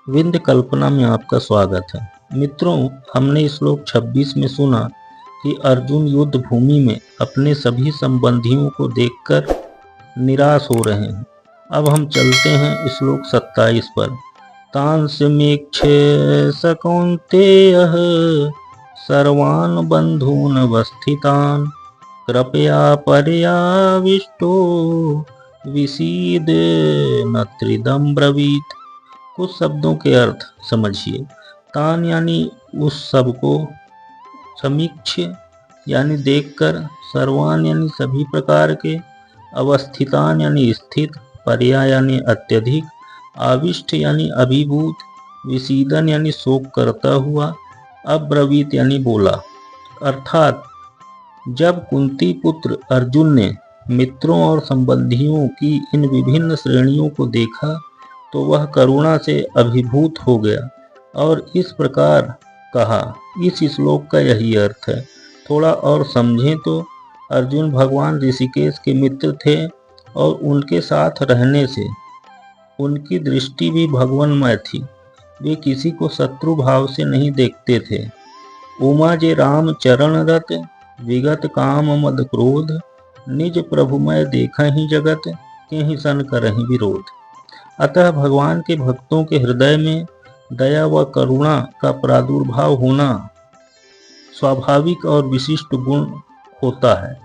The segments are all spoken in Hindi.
विंध्य कल्पना में आपका स्वागत है। मित्रों, हमने श्लोक 26 में सुना कि अर्जुन युद्ध भूमि में अपने सभी संबंधियों को देखकर निराश हो रहे हैं। अब हम चलते हैं श्लोक 27 पर। तांस्यमीक्षे स कौन्तेयः सर्वान् बन्धून् अवस्थितान् कृपया पर्याविष्टो विसीदन्त्रिदं ब्रवीत्। कुछ शब्दों के अर्थ समझिए। तान यानी उस सब को, समीक्ष यानी देखकर, सर्वान यानी सभी प्रकार के, अवस्थितान यानी स्थित, पर्याय यानी अत्यधिक, आविष्ट यानी अभिभूत, विसीदन यानी शोक करता हुआ, अब्रवीत यानी बोला। अर्थात जब कुंती पुत्र अर्जुन ने मित्रों और संबंधियों की इन विभिन्न श्रेणियों को देखा तो वह करुणा से अभिभूत हो गया और इस प्रकार कहा। इस श्लोक का यही अर्थ है। थोड़ा और समझें तो अर्जुन भगवान ऋषिकेश के मित्र थे और उनके साथ रहने से उनकी दृष्टि भी भगवानमय थी। वे किसी को शत्रु भाव से नहीं देखते थे। उमा जे राम चरण रत विगत काम मद क्रोध निज प्रभुमय देखा ही जगत के ही सन करहि विरोध। अतः भगवान के भक्तों के हृदय में दया व करुणा का प्रादुर्भाव होना स्वाभाविक और विशिष्ट गुण होता है,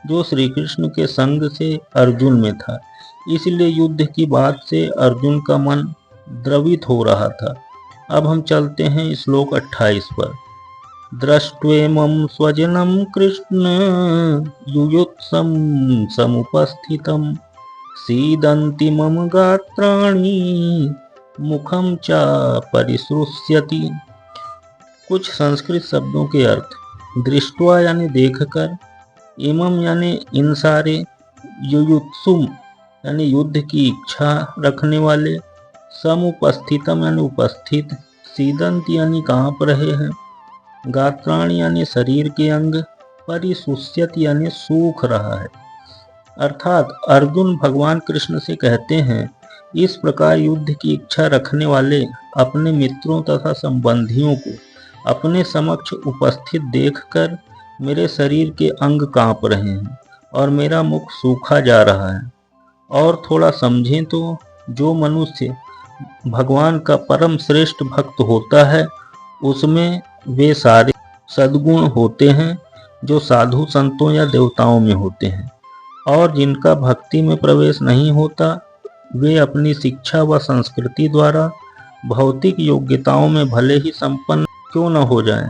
जो श्री कृष्ण के संग से अर्जुन में था। इसलिए युद्ध की बात से अर्जुन का मन द्रवित हो रहा था। अब हम चलते हैं श्लोक 28 पर। दृष्ट्वेमं स्वजनं कृष्ण युयुत्सं समुपस्थितं सीदन्ति मम गात्राणि मुखम च परिसृष्यति। कुछ संस्कृत शब्दों के अर्थ। दृष्टवा यानी देखकर, इमम यानी इन सारे, युयुत्सुम यानी युद्ध की इच्छा रखने वाले, समुपस्थितम यानी उपस्थित, सीदंत यानी कांप रहे हैं, गात्राणि यानी शरीर के अंग, परिसुष्यत यानी सूख रहा है। अर्थात अर्जुन भगवान कृष्ण से कहते हैं, इस प्रकार युद्ध की इच्छा रखने वाले अपने मित्रों तथा संबंधियों को अपने समक्ष उपस्थित देखकर मेरे शरीर के अंग कांप रहे हैं और मेरा मुख सूखा जा रहा है। और थोड़ा समझें तो जो मनुष्य भगवान का परम श्रेष्ठ भक्त होता है उसमें वे सारे सद्गुण होते हैं जो साधु संतों या देवताओं में होते हैं, और जिनका भक्ति में प्रवेश नहीं होता वे अपनी शिक्षा व संस्कृति द्वारा भौतिक योग्यताओं में भले ही संपन्न क्यों न हो जाएं,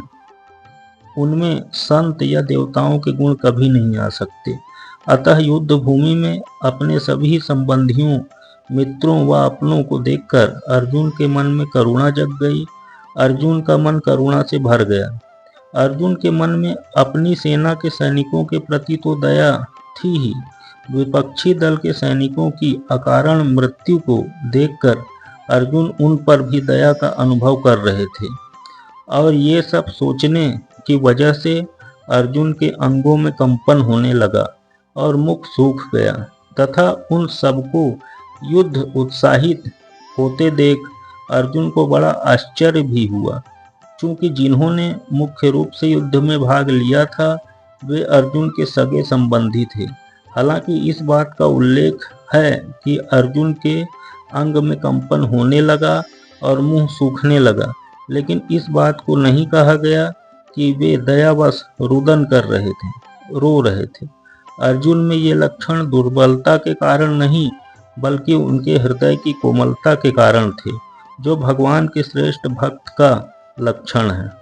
उनमें संत या देवताओं के गुण कभी नहीं आ सकते। अतः युद्ध भूमि में अपने सभी संबंधियों, मित्रों व अपनों को देखकर अर्जुन के मन में करुणा जग गई। अर्जुन का मन करुणा से भर गया। अर्जुन के मन में अपनी सेना के सैनिकों के प्रति तो दया थी ही, विपक्षी दल के सैनिकों की अकारण मृत्यु को देखकर अर्जुन उन पर भी दया का अनुभव कर रहे थे। और ये सब सोचने की वजह से अर्जुन के अंगों में कंपन होने लगा और मुख सूख गया तथा उन सबको युद्ध उत्साहित होते देख अर्जुन को बड़ा आश्चर्य भी हुआ, क्योंकि जिन्होंने मुख्य रूप से युद्ध में भाग लिया था वे अर्जुन के सगे संबंधी थे। हालांकि इस बात का उल्लेख है कि अर्जुन के अंग में कंपन होने लगा और मुंह सूखने लगा, लेकिन इस बात को नहीं कहा गया कि वे दयावश रुदन कर रहे थे, रो रहे थे। अर्जुन में ये लक्षण दुर्बलता के कारण नहीं बल्कि उनके हृदय की कोमलता के कारण थे, जो भगवान के श्रेष्ठ भक्त का लक्षण है।